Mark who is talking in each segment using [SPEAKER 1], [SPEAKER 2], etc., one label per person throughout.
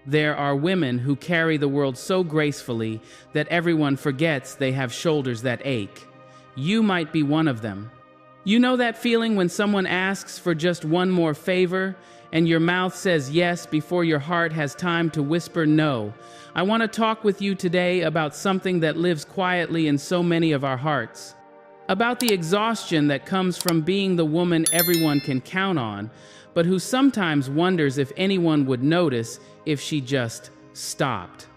[SPEAKER 1] There are women who carry the world so gracefully that everyone forgets they have shoulders that ache. You might be one of them. You know that feeling when someone asks for just one more favor and your mouth says yes before your heart has time to whisper no? I want to talk with you today about something that lives quietly in so many of our hearts. About the exhaustion that comes from being the woman everyone can count on, but who sometimes wonders if anyone would notice if she just stopped.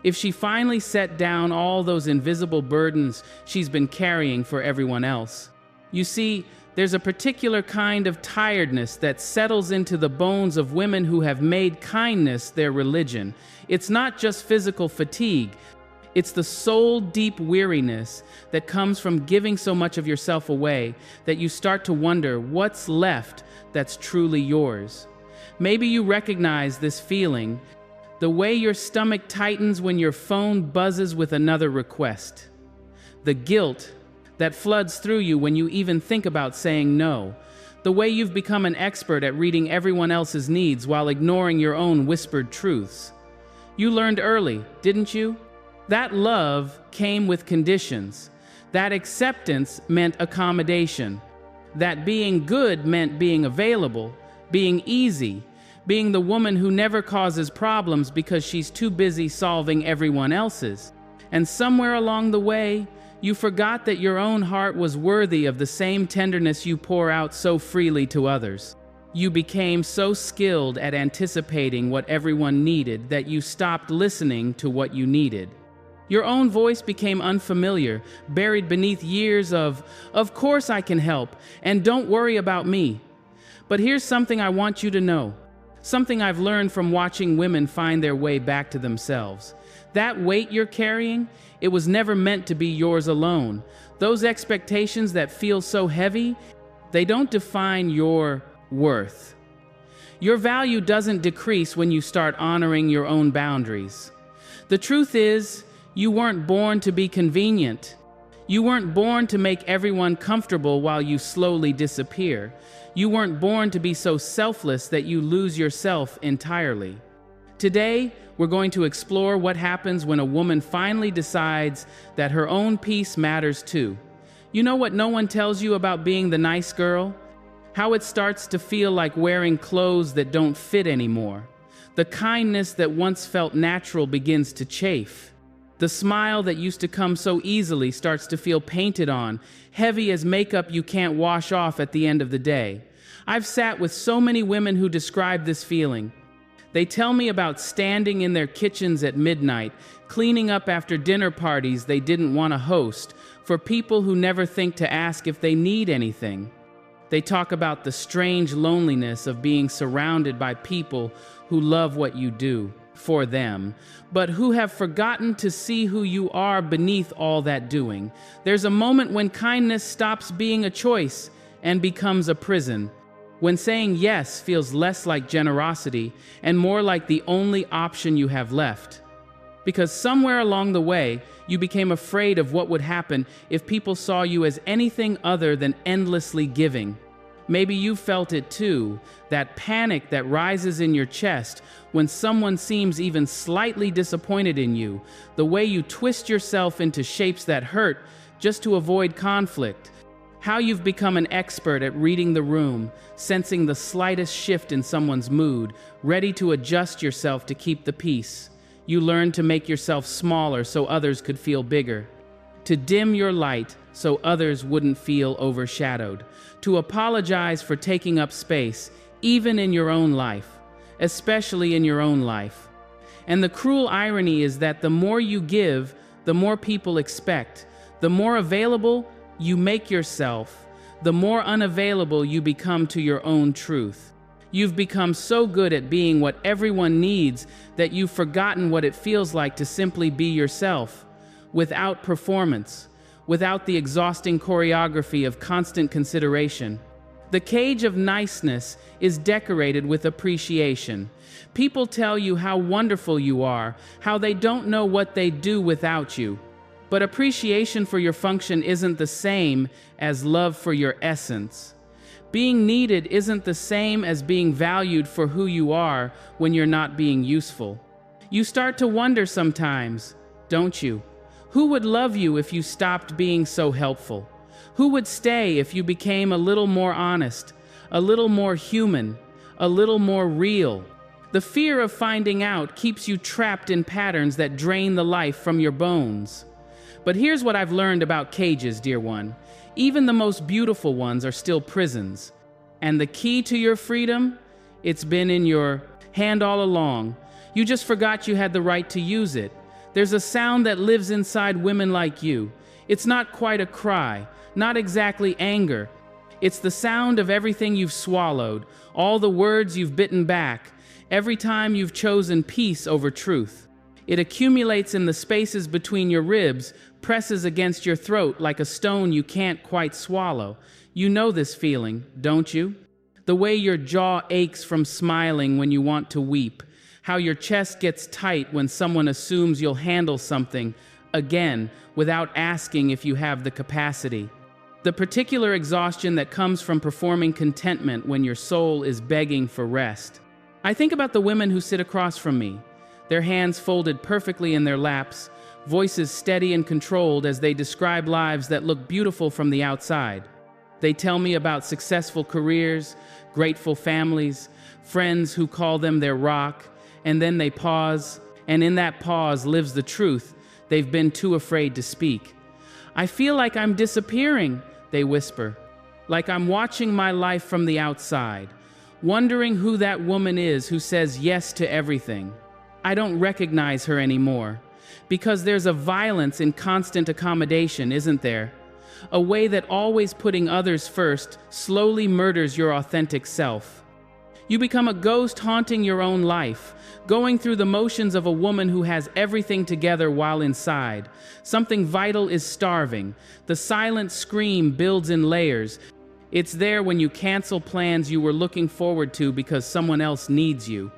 [SPEAKER 1] If she finally set down all those invisible burdens she's been carrying for everyone else. You see, there's a particular kind of tiredness that settles into the bones of women who have made kindness their religion. It's not just physical fatigue. It's the soul-deep weariness that comes from giving so much of yourself away that you start to wonder what's left that's truly yours. Maybe you recognize this feeling, the way your stomach tightens when your phone buzzes with another request. The guilt that floods through you when you even think about saying no. The way you've become an expert at reading everyone else's needs while ignoring your own whispered truths. You learned early, didn't you? That love came with conditions. That acceptance meant accommodation. That being good meant being available, being easy, being the woman who never causes problems because she's too busy solving everyone else's. And somewhere along the way, you forgot that your own heart was worthy of the same tenderness you pour out so freely to others. You became so skilled at anticipating what everyone needed that you stopped listening to what you needed. Your own voice became unfamiliar, buried beneath years of course I can help, and don't worry about me. But here's something I want you to know. Something I've learned from watching women find their way back to themselves. That weight you're carrying, it was never meant to be yours alone. Those expectations that feel so heavy, they don't define your worth. Your value doesn't decrease when you start honoring your own boundaries. The truth is, you weren't born to be convenient. You weren't born to make everyone comfortable while you slowly disappear. You weren't born to be so selfless that you lose yourself entirely. Today, we're going to explore what happens when a woman finally decides that her own peace matters too. You know what no one tells you about being the nice girl? How it starts to feel like wearing clothes that don't fit anymore. The kindness that once felt natural begins to chafe. The smile that used to come so easily starts to feel painted on, heavy as makeup you can't wash off at the end of the day. I've sat with so many women who describe this feeling. They tell me about standing in their kitchens at midnight, cleaning up after dinner parties they didn't want to host, for people who never think to ask if they need anything. They talk about the strange loneliness of being surrounded by people who love what you do for them, but who have forgotten to see who you are beneath all that doing. There's a moment when kindness stops being a choice and becomes a prison. When saying yes feels less like generosity and more like the only option you have left. Because somewhere along the way, you became afraid of what would happen if people saw you as anything other than endlessly giving. Maybe you felt it too, that panic that rises in your chest when someone seems even slightly disappointed in you, the way you twist yourself into shapes that hurt just to avoid conflict. How you've become an expert at reading the room, sensing the slightest shift in someone's mood, ready to adjust yourself to keep the peace. You learned to make yourself smaller so others could feel bigger. To dim your light so others wouldn't feel overshadowed. To apologize for taking up space, even in your own life, especially in your own life. And the cruel irony is that the more you give, the more people expect. The more available you make yourself, the more unavailable you become to your own truth. You've become so good at being what everyone needs that you've forgotten what it feels like to simply be yourself, without performance, without the exhausting choreography of constant consideration. The cage of niceness is decorated with appreciation. People tell you how wonderful you are, how they don't know what they'd do without you. But appreciation for your function isn't the same as love for your essence. Being needed isn't the same as being valued for who you are when you're not being useful. You start to wonder sometimes, don't you? Who would love you if you stopped being so helpful? Who would stay if you became a little more honest, a little more human, a little more real? The fear of finding out keeps you trapped in patterns that drain the life from your bones. But here's what I've learned about cages, dear one. Even the most beautiful ones are still prisons. And the key to your freedom? It's been in your hand all along. You just forgot you had the right to use it. There's a sound that lives inside women like you. It's not quite a cry, not exactly anger. It's the sound of everything you've swallowed, all the words you've bitten back, every time you've chosen peace over truth. It accumulates in the spaces between your ribs, presses against your throat like a stone you can't quite swallow. You know this feeling, don't you? The way your jaw aches from smiling when you want to weep. How your chest gets tight when someone assumes you'll handle something, again, without asking if you have the capacity. The particular exhaustion that comes from performing contentment when your soul is begging for rest. I think about the women who sit across from me, their hands folded perfectly in their laps, voices steady and controlled as they describe lives that look beautiful from the outside. They tell me about successful careers, grateful families, friends who call them their rock, and then they pause, and in that pause lives the truth they've been too afraid to speak. I feel like I'm disappearing, they whisper, like I'm watching my life from the outside, wondering who that woman is who says yes to everything. I don't recognize her anymore, because there's a violence in constant accommodation, isn't there? A way that always putting others first slowly murders your authentic self. You become a ghost haunting your own life, going through the motions of a woman who has everything together while inside. Something vital is starving. The silent scream builds in layers. It's there when you cancel plans you were looking forward to because someone else needs you.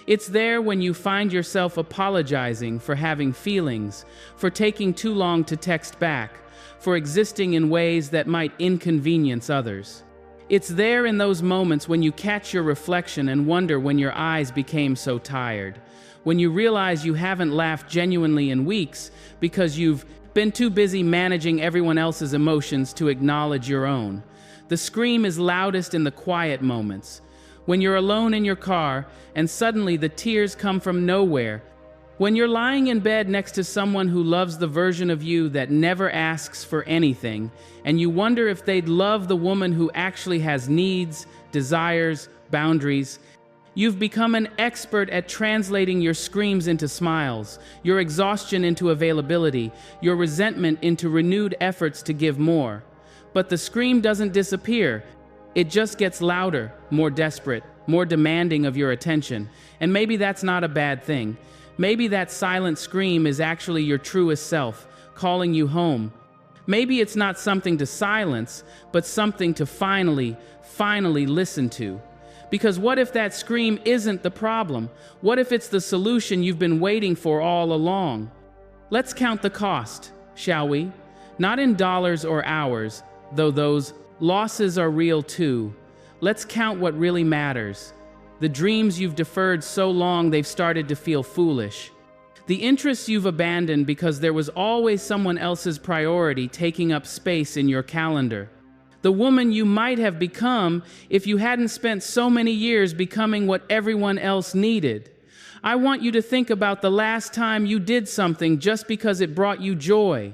[SPEAKER 1] It's there when you find yourself apologizing for having feelings, for taking too long to text back, for existing in ways that might inconvenience others. It's there in those moments when you catch your reflection and wonder when your eyes became so tired, when you realize you haven't laughed genuinely in weeks because you've been too busy managing everyone else's emotions to acknowledge your own. The scream is loudest in the quiet moments, when you're alone in your car and suddenly the tears come from nowhere, when you're lying in bed next to someone who loves the version of you that never asks for anything, and you wonder if they'd love the woman who actually has needs, desires, boundaries. You've become an expert at translating your screams into smiles, your exhaustion into availability, your resentment into renewed efforts to give more. But the scream doesn't disappear. It just gets louder, more desperate, more demanding of your attention. And maybe that's not a bad thing. Maybe that silent scream is actually your truest self, calling you home. Maybe it's not something to silence, but something to finally listen to. Because what if that scream isn't the problem? What if it's the solution you've been waiting for all along? Let's count the cost, shall we? Not in dollars or hours, though those losses are real too. Let's count what really matters. The dreams you've deferred so long they've started to feel foolish. The interests you've abandoned because there was always someone else's priority taking up space in your calendar. The woman you might have become if you hadn't spent so many years becoming what everyone else needed. I want you to think about the last time you did something just because it brought you joy.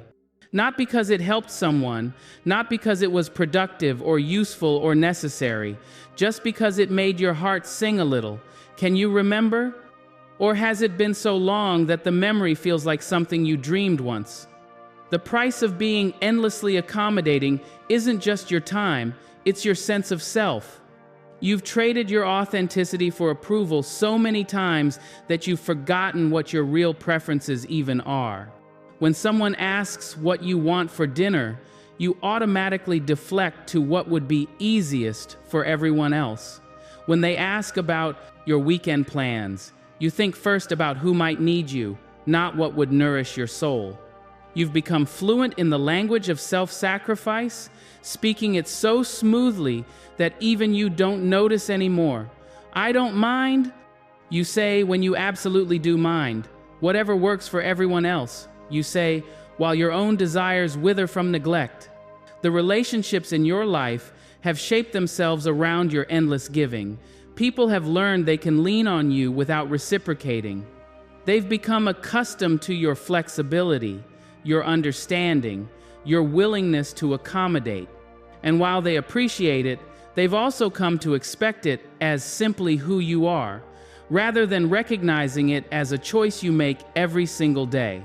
[SPEAKER 1] Not because it helped someone, not because it was productive or useful or necessary, just because it made your heart sing a little. Can you remember? Or has it been so long that the memory feels like something you dreamed once? The price of being endlessly accommodating isn't just your time, it's your sense of self. You've traded your authenticity for approval so many times that you've forgotten what your real preferences even are. When someone asks what you want for dinner, you automatically deflect to what would be easiest for everyone else. When they ask about your weekend plans, you think first about who might need you, not what would nourish your soul. You've become fluent in the language of self-sacrifice, speaking it so smoothly that even you don't notice anymore. I don't mind, You say when you absolutely do mind, whatever works for everyone else. You say, while your own desires wither from neglect. The relationships in your life have shaped themselves around your endless giving. People have learned they can lean on you without reciprocating. They've become accustomed to your flexibility, your understanding, your willingness to accommodate. And while they appreciate it, they've also come to expect it as simply who you are, rather than recognizing it as a choice you make every single day.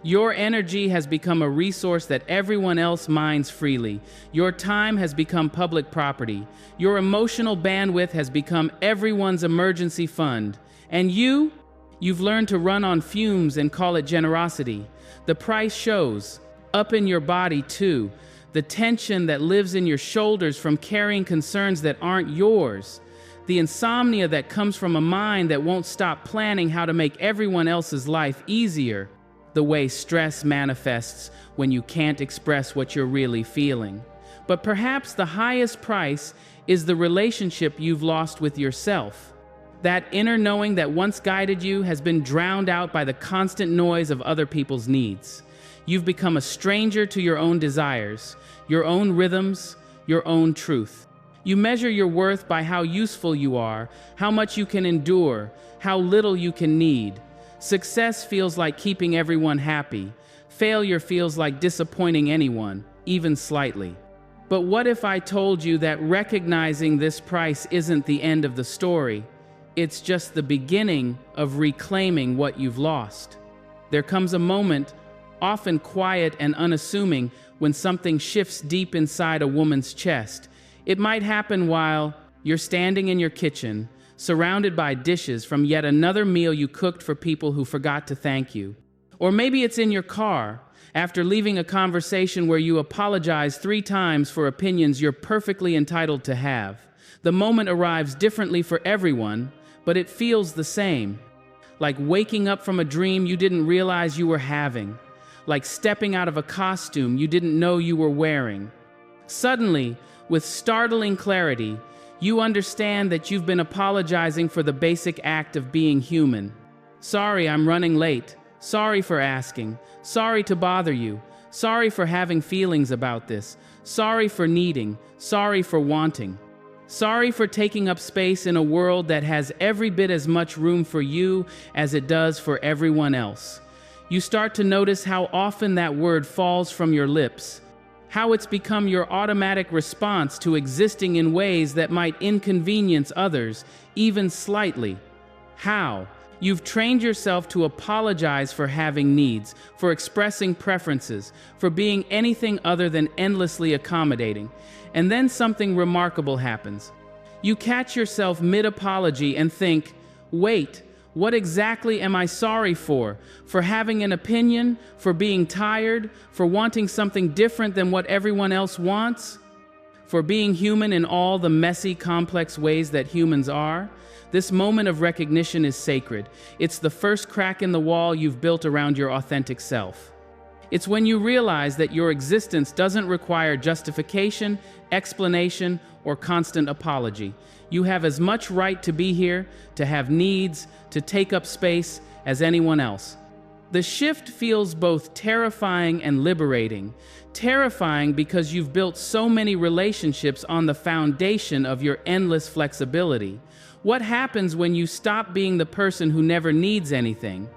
[SPEAKER 1] Your energy has become a resource that everyone else mines freely. Your time has become public property. Your emotional bandwidth has become everyone's emergency fund. And you've learned to run on fumes and call it generosity. The price shows, up in your body too, the tension that lives in your shoulders from carrying concerns that aren't yours. The insomnia that comes from a mind that won't stop planning how to make everyone else's life easier. The way stress manifests when you can't express what you're really feeling. But perhaps the highest price is the relationship you've lost with yourself. That inner knowing that once guided you has been drowned out by the constant noise of other people's needs. You've become a stranger to your own desires, your own rhythms, your own truth. You measure your worth by how useful you are, how much you can endure, how little you can need. Success feels like keeping everyone happy. Failure feels like disappointing anyone, even slightly. But what if I told you that recognizing this price isn't the end of the story? It's just the beginning of reclaiming what you've lost. There comes a moment, often quiet and unassuming, when something shifts deep inside a woman's chest. It might happen while you're standing in your kitchen, surrounded by dishes from yet another meal you cooked for people who forgot to thank you. Or maybe it's in your car, after leaving a conversation where you apologize 3 times for opinions you're perfectly entitled to have. The moment arrives differently for everyone, but it feels the same. Like waking up from a dream you didn't realize you were having. Like stepping out of a costume you didn't know you were wearing. Suddenly, with startling clarity, you understand that you've been apologizing for the basic act of being human. Sorry, I'm running late. Sorry for asking. Sorry to bother you. Sorry for having feelings about this. Sorry for needing. Sorry for wanting. Sorry for taking up space in a world that has every bit as much room for you as it does for everyone else. You start to notice how often that word falls from your lips, how it's become your automatic response to existing in ways that might inconvenience others, even slightly. How? You've trained yourself to apologize for having needs, for expressing preferences, for being anything other than endlessly accommodating. And then something remarkable happens. You catch yourself mid-apology and think, wait, what exactly am I sorry for? For having an opinion? For being tired? For wanting something different than what everyone else wants? For being human in all the messy, complex ways that humans are? This moment of recognition is sacred. It's the first crack in the wall you've built around your authentic self. It's when you realize that your existence doesn't require justification, explanation, or constant apology. You have as much right to be here, to have needs, to take up space as anyone else. The shift feels both terrifying and liberating. Terrifying because you've built so many relationships on the foundation of your endless flexibility. What happens when you stop being the person who never needs anything?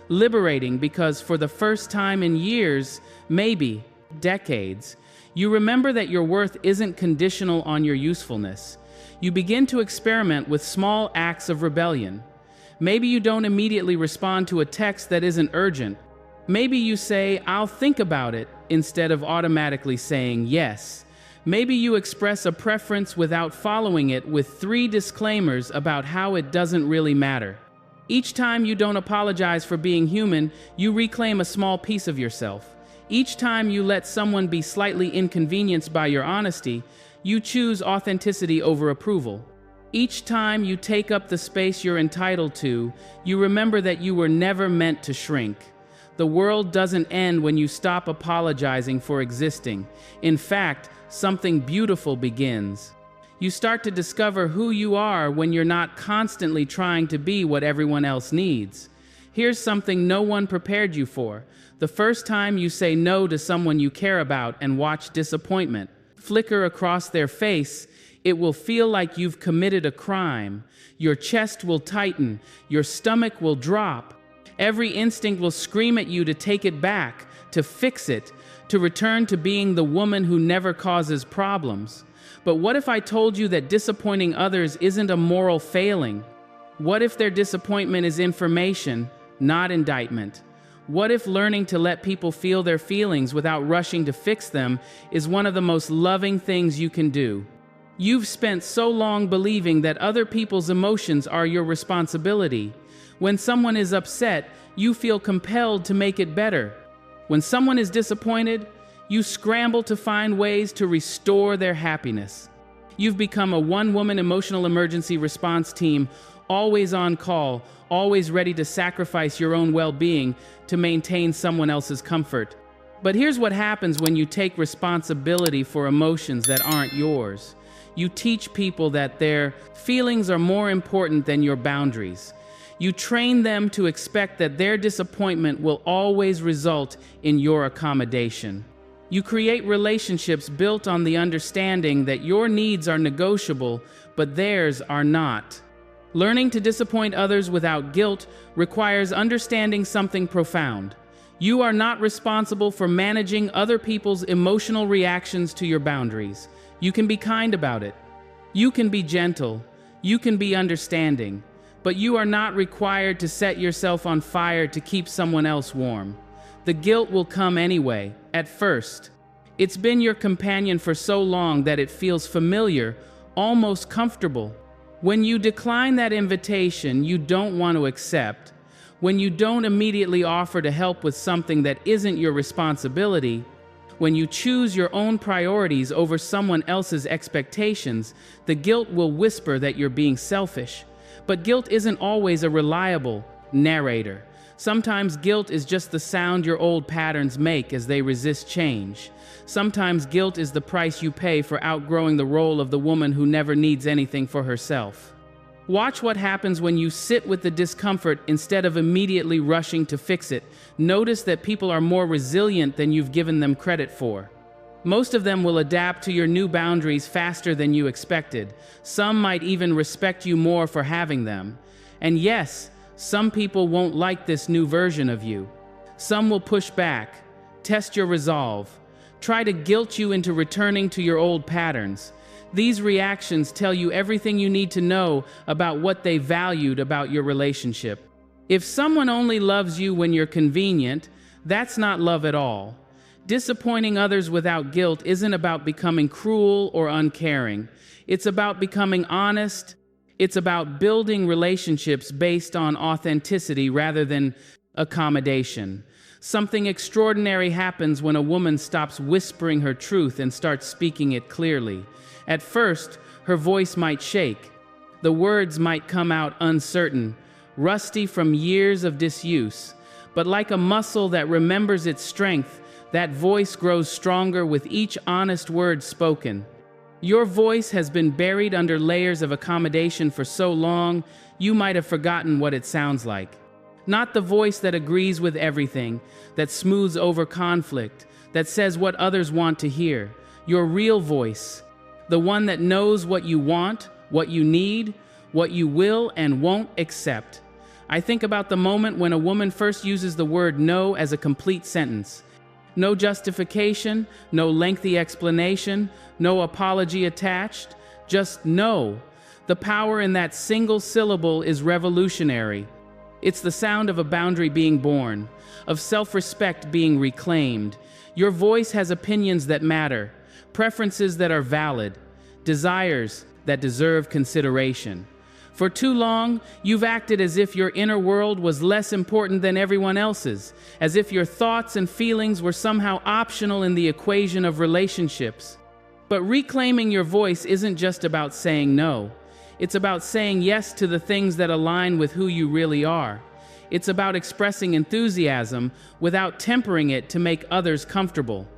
[SPEAKER 1] Liberating because for the first time in years, maybe decades, you remember that your worth isn't conditional on your usefulness. You begin to experiment with small acts of rebellion. Maybe you don't immediately respond to a text that isn't urgent. Maybe you say, "I'll think about it," instead of automatically saying yes. Maybe you express a preference without following it with 3 disclaimers about how it doesn't really matter. Each time you don't apologize for being human, you reclaim a small piece of yourself. Each time you let someone be slightly inconvenienced by your honesty, you choose authenticity over approval. Each time you take up the space you're entitled to, you remember that you were never meant to shrink. The world doesn't end when you stop apologizing for existing. In fact, something beautiful begins. You start to discover who you are when you're not constantly trying to be what everyone else needs. Here's something no one prepared you for. The first time you say no to someone you care about and watch disappointment flicker across their face, it will feel like you've committed a crime. Your chest will tighten, your stomach will drop. Every instinct will scream at you to take it back, to fix it, to return to being the woman who never causes problems. But what if I told you that disappointing others isn't a moral failing? What if their disappointment is information, not indictment? What if learning to let people feel their feelings without rushing to fix them is one of the most loving things you can do? You've spent so long believing that other people's emotions are your responsibility. When someone is upset, you feel compelled to make it better. When someone is disappointed, you scramble to find ways to restore their happiness. You've become a one-woman emotional emergency response team, always on call, always ready to sacrifice your own well-being to maintain someone else's comfort. But here's what happens when you take responsibility for emotions that aren't yours. You teach people that their feelings are more important than your boundaries. You train them to expect that their disappointment will always result in your accommodation. You create relationships built on the understanding that your needs are negotiable, but theirs are not. Learning to disappoint others without guilt requires understanding something profound. You are not responsible for managing other people's emotional reactions to your boundaries. You can be kind about it. You can be gentle. You can be understanding. But you are not required to set yourself on fire to keep someone else warm. The guilt will come anyway, at first. It's been your companion for so long that it feels familiar, almost comfortable. When you decline that invitation you don't want to accept, when you don't immediately offer to help with something that isn't your responsibility, when you choose your own priorities over someone else's expectations, the guilt will whisper that you're being selfish. But guilt isn't always a reliable narrator. Sometimes guilt is just the sound your old patterns make as they resist change. Sometimes guilt is the price you pay for outgrowing the role of the woman who never needs anything for herself. Watch what happens when you sit with the discomfort instead of immediately rushing to fix it. Notice that people are more resilient than you've given them credit for. Most of them will adapt to your new boundaries faster than you expected. Some might even respect you more for having them. And yes, some people won't like this new version of you. Some will push back, test your resolve, try to guilt you into returning to your old patterns. These reactions tell you everything you need to know about what they valued about your relationship. If someone only loves you when you're convenient, that's not love at all. Disappointing others without guilt isn't about becoming cruel or uncaring. It's about becoming honest. It's about building relationships based on authenticity rather than accommodation. Something extraordinary happens when a woman stops whispering her truth and starts speaking it clearly. At first, her voice might shake. The words might come out uncertain, rusty from years of disuse. But like a muscle that remembers its strength, that voice grows stronger with each honest word spoken. Your voice has been buried under layers of accommodation for so long, you might have forgotten what it sounds like. Not the voice that agrees with everything, that smooths over conflict, that says what others want to hear. Your real voice, the one that knows what you want, what you need, what you will and won't accept. I think about the moment when a woman first uses the word no as a complete sentence. No justification, no lengthy explanation, no apology attached, just no. The power in that single syllable is revolutionary. It's the sound of a boundary being born, of self-respect being reclaimed. Your voice has opinions that matter, preferences that are valid, desires that deserve consideration. For too long, you've acted as if your inner world was less important than everyone else's, as if your thoughts and feelings were somehow optional in the equation of relationships. But reclaiming your voice isn't just about saying no. It's about saying yes to the things that align with who you really are. It's about expressing enthusiasm without tempering it to make others comfortable.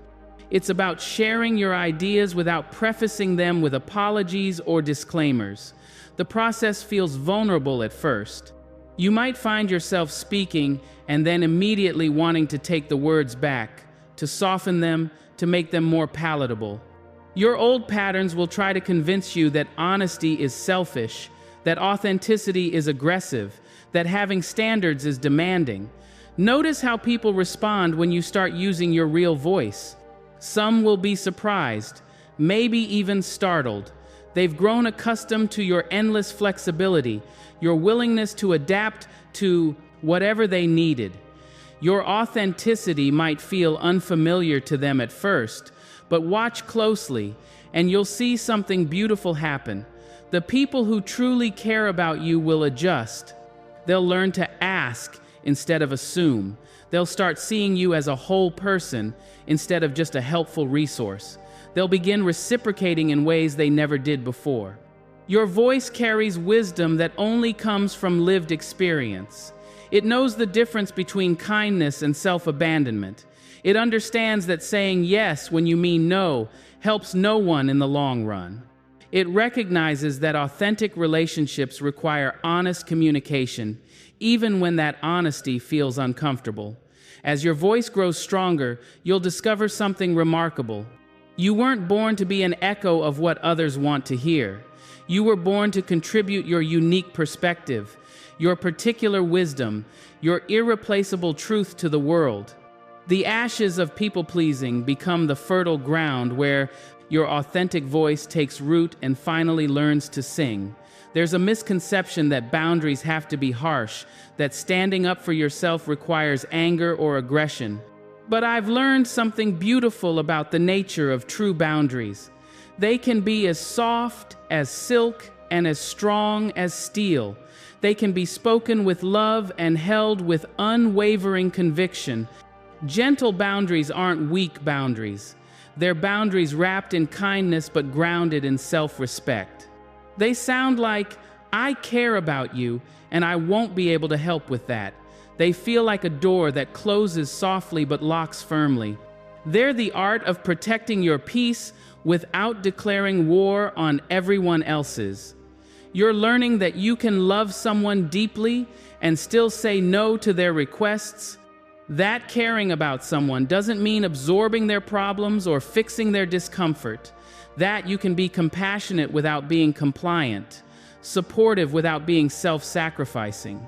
[SPEAKER 1] It's about sharing your ideas without prefacing them with apologies or disclaimers. The process feels vulnerable at first. You might find yourself speaking and then immediately wanting to take the words back, to soften them, to make them more palatable. Your old patterns will try to convince you that honesty is selfish, that authenticity is aggressive, that having standards is demanding. Notice how people respond when you start using your real voice. Some will be surprised, maybe even startled. They've grown accustomed to your endless flexibility, your willingness to adapt to whatever they needed. Your authenticity might feel unfamiliar to them at first, but watch closely and you'll see something beautiful happen. The people who truly care about you will adjust. They'll learn to ask instead of assume. They'll start seeing you as a whole person instead of just a helpful resource. They'll begin reciprocating in ways they never did before. Your voice carries wisdom that only comes from lived experience. It knows the difference between kindness and self-abandonment. It understands that saying yes when you mean no helps no one in the long run. It recognizes that authentic relationships require honest communication, even when that honesty feels uncomfortable. As your voice grows stronger, you'll discover something remarkable. You weren't born to be an echo of what others want to hear. You were born to contribute your unique perspective, your particular wisdom, your irreplaceable truth to the world. The ashes of people-pleasing become the fertile ground where your authentic voice takes root and finally learns to sing. There's a misconception that boundaries have to be harsh, that standing up for yourself requires anger or aggression. But I've learned something beautiful about the nature of true boundaries. They can be as soft as silk and as strong as steel. They can be spoken with love and held with unwavering conviction. Gentle boundaries aren't weak boundaries. They're boundaries wrapped in kindness but grounded in self-respect. They sound like, I care about you and I won't be able to help with that. They feel like a door that closes softly but locks firmly. They're the art of protecting your peace without declaring war on everyone else's. You're learning that you can love someone deeply and still say no to their requests. That caring about someone doesn't mean absorbing their problems or fixing their discomfort. That you can be compassionate without being compliant, supportive without being self-sacrificing.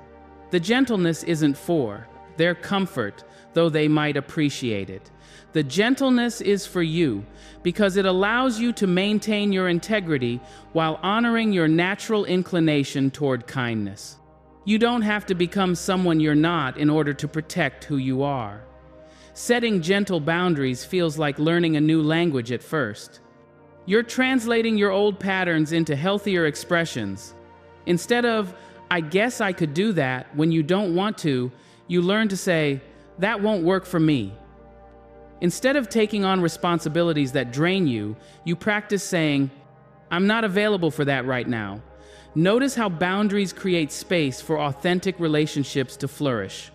[SPEAKER 1] The gentleness isn't for their comfort, though they might appreciate it. The gentleness is for you because it allows you to maintain your integrity while honoring your natural inclination toward kindness. You don't have to become someone you're not in order to protect who you are. Setting gentle boundaries feels like learning a new language at first. You're translating your old patterns into healthier expressions. Instead of, I guess I could do that, when you don't want to, you learn to say, that won't work for me. Instead of taking on responsibilities that drain you, you practice saying, I'm not available for that right now. Notice how boundaries create space for authentic relationships to flourish.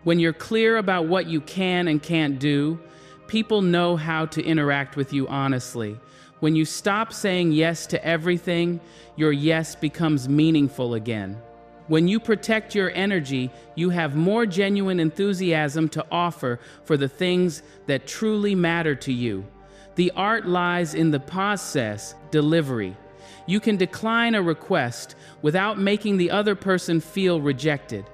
[SPEAKER 1] When you're clear about what you can and can't do, people know how to interact with you honestly. When you stop saying yes to everything, your yes becomes meaningful again. When you protect your energy, you have more genuine enthusiasm to offer for the things that truly matter to you. The art lies in the process, delivery. You can decline a request without making the other person feel rejected.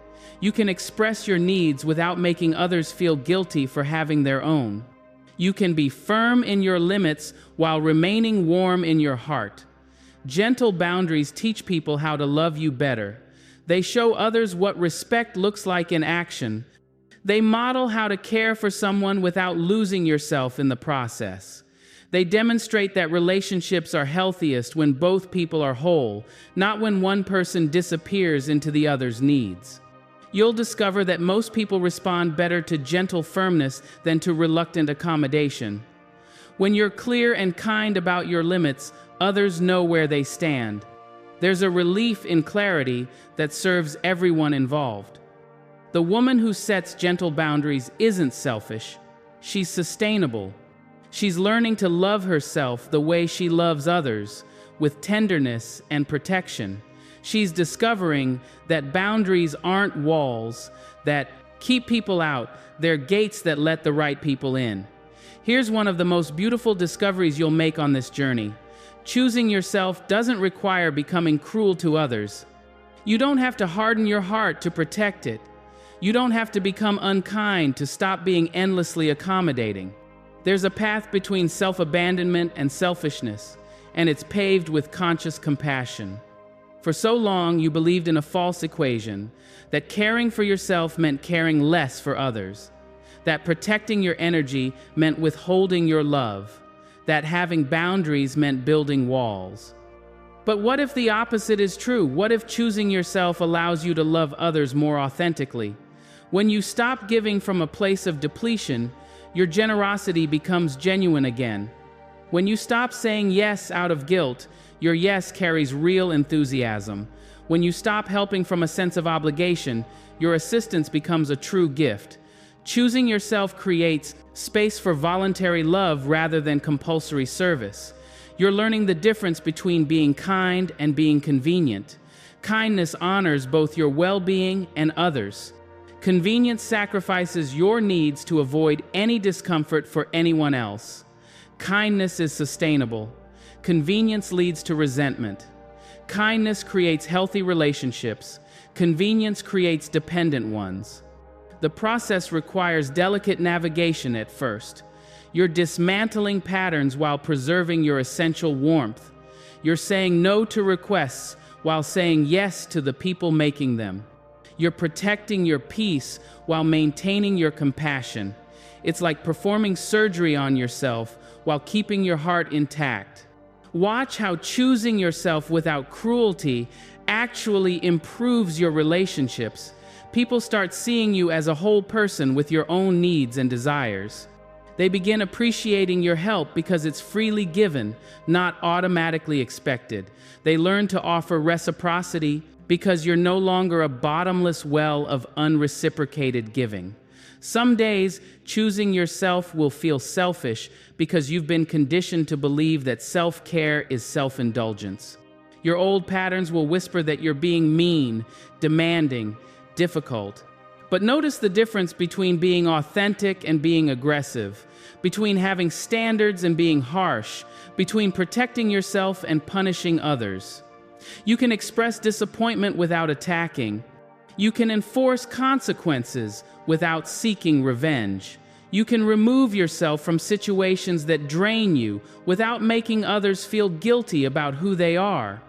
[SPEAKER 1] You can express your needs without making others feel guilty for having their own. You can be firm in your limits while remaining warm in your heart. Gentle boundaries teach people how to love you better. They show others what respect looks like in action. They model how to care for someone without losing yourself in the process. They demonstrate that relationships are healthiest when both people are whole, not when one person disappears into the other's needs. You'll discover that most people respond better to gentle firmness than to reluctant accommodation. When you're clear and kind about your limits, others know where they stand. There's a relief in clarity that serves everyone involved. The woman who sets gentle boundaries isn't selfish. She's sustainable. She's learning to love herself the way she loves others, with tenderness and protection. She's discovering that boundaries aren't walls that keep people out, they're gates that let the right people in. Here's one of the most beautiful discoveries you'll make on this journey. Choosing yourself doesn't require becoming cruel to others. You don't have to harden your heart to protect it. You don't have to become unkind to stop being endlessly accommodating. There's a path between self-abandonment and selfishness, and it's paved with conscious compassion. For so long, you believed in a false equation, that caring for yourself meant caring less for others, that protecting your energy meant withholding your love, that having boundaries meant building walls. But what if the opposite is true? What if choosing yourself allows you to love others more authentically? When you stop giving from a place of depletion, your generosity becomes genuine again. When you stop saying yes out of guilt, your yes carries real enthusiasm. When you stop helping from a sense of obligation, your assistance becomes a true gift. Choosing yourself creates space for voluntary love rather than compulsory service. You're learning the difference between being kind and being convenient. Kindness honors both your well-being and others. Convenience sacrifices your needs to avoid any discomfort for anyone else. Kindness is sustainable. Convenience leads to resentment. Kindness creates healthy relationships. Convenience creates dependent ones. The process requires delicate navigation at first. You're dismantling patterns while preserving your essential warmth. You're saying no to requests while saying yes to the people making them. You're protecting your peace while maintaining your compassion. It's like performing surgery on yourself while keeping your heart intact. Watch how choosing yourself without cruelty actually improves your relationships. People start seeing you as a whole person with your own needs and desires. They begin appreciating your help because it's freely given, not automatically expected. They learn to offer reciprocity because you're no longer a bottomless well of unreciprocated giving. Some days, choosing yourself will feel selfish because you've been conditioned to believe that self-care is self-indulgence. Your old patterns will whisper that you're being mean, demanding, difficult. But notice the difference between being authentic and being aggressive, between having standards and being harsh, between protecting yourself and punishing others. You can express disappointment without attacking. You can enforce consequences without seeking revenge. You can remove yourself from situations that drain you without making others feel guilty about who they are.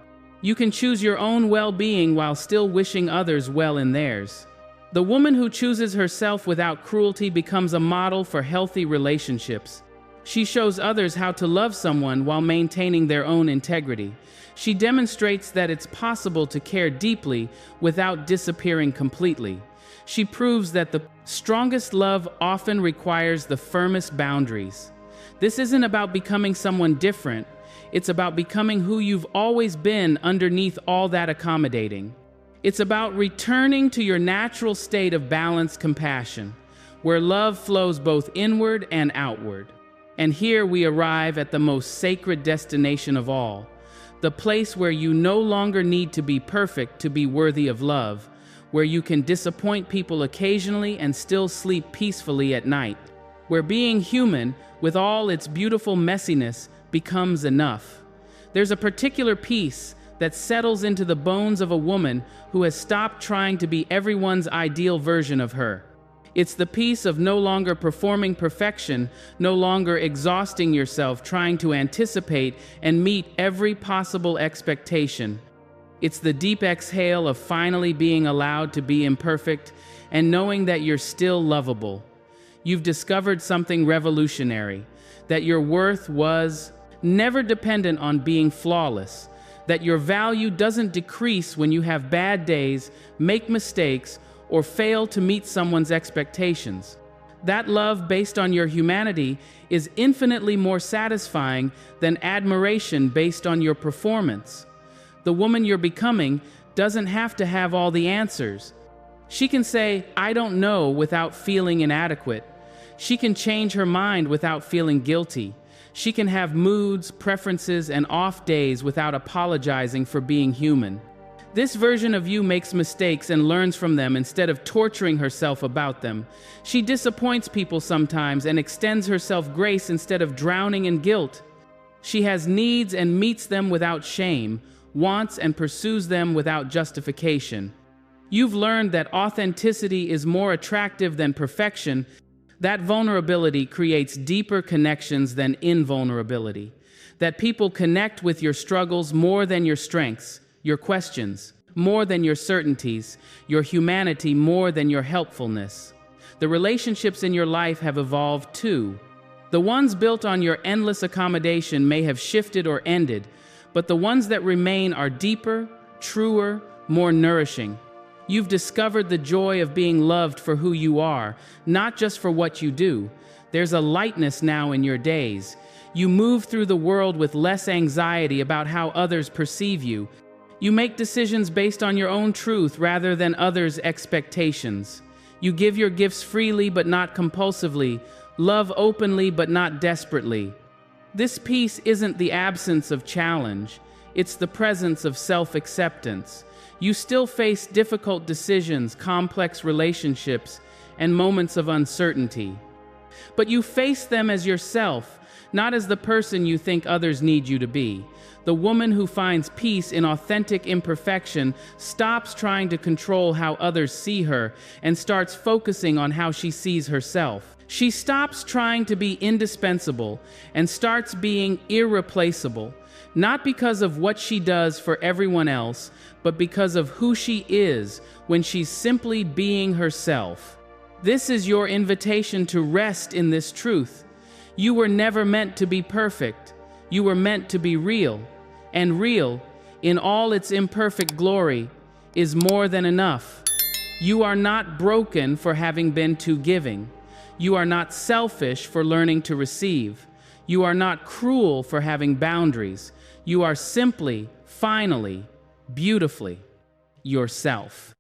[SPEAKER 1] You can choose your own well-being while still wishing others well in theirs. The woman who chooses herself without cruelty becomes a model for healthy relationships. She shows others how to love someone while maintaining their own integrity. She demonstrates that it's possible to care deeply without disappearing completely. She proves that the strongest love often requires the firmest boundaries. This isn't about becoming someone different. It's about becoming who you've always been underneath all that accommodating. It's about returning to your natural state of balanced compassion, where love flows both inward and outward. And here we arrive at the most sacred destination of all, the place where you no longer need to be perfect to be worthy of love, where you can disappoint people occasionally and still sleep peacefully at night, where being human, with all its beautiful messiness, becomes enough. There's a particular peace that settles into the bones of a woman who has stopped trying to be everyone's ideal version of her. It's the peace of no longer performing perfection, no longer exhausting yourself trying to anticipate and meet every possible expectation. It's the deep exhale of finally being allowed to be imperfect and knowing that you're still lovable. You've discovered something revolutionary, that your worth was never dependent on being flawless, that your value doesn't decrease when you have bad days, make mistakes, or fail to meet someone's expectations. That love based on your humanity is infinitely more satisfying than admiration based on your performance. The woman you're becoming doesn't have to have all the answers. She can say, "I don't know," without feeling inadequate. She can change her mind without feeling guilty. She can have moods, preferences, and off days without apologizing for being human. This version of you makes mistakes and learns from them instead of torturing herself about them. She disappoints people sometimes and extends herself grace instead of drowning in guilt. She has needs and meets them without shame, wants and pursues them without justification. You've learned that authenticity is more attractive than perfection. That vulnerability creates deeper connections than invulnerability. That people connect with your struggles more than your strengths, your questions more than your certainties, your humanity more than your helpfulness. The relationships in your life have evolved too. The ones built on your endless accommodation may have shifted or ended, but the ones that remain are deeper, truer, more nourishing. You've discovered the joy of being loved for who you are, not just for what you do. There's a lightness now in your days. You move through the world with less anxiety about how others perceive you. You make decisions based on your own truth rather than others' expectations. You give your gifts freely but not compulsively, love openly but not desperately. This peace isn't the absence of challenge, it's the presence of self-acceptance. You still face difficult decisions, complex relationships, and moments of uncertainty. But you face them as yourself, not as the person you think others need you to be. The woman who finds peace in authentic imperfection stops trying to control how others see her and starts focusing on how she sees herself. She stops trying to be indispensable and starts being irreplaceable, not because of what she does for everyone else, but because of who she is when she's simply being herself. This is your invitation to rest in this truth. You were never meant to be perfect. You were meant to be real. And real, in all its imperfect glory, is more than enough. You are not broken for having been too giving. You are not selfish for learning to receive. You are not cruel for having boundaries. You are simply, finally, beautifully yourself.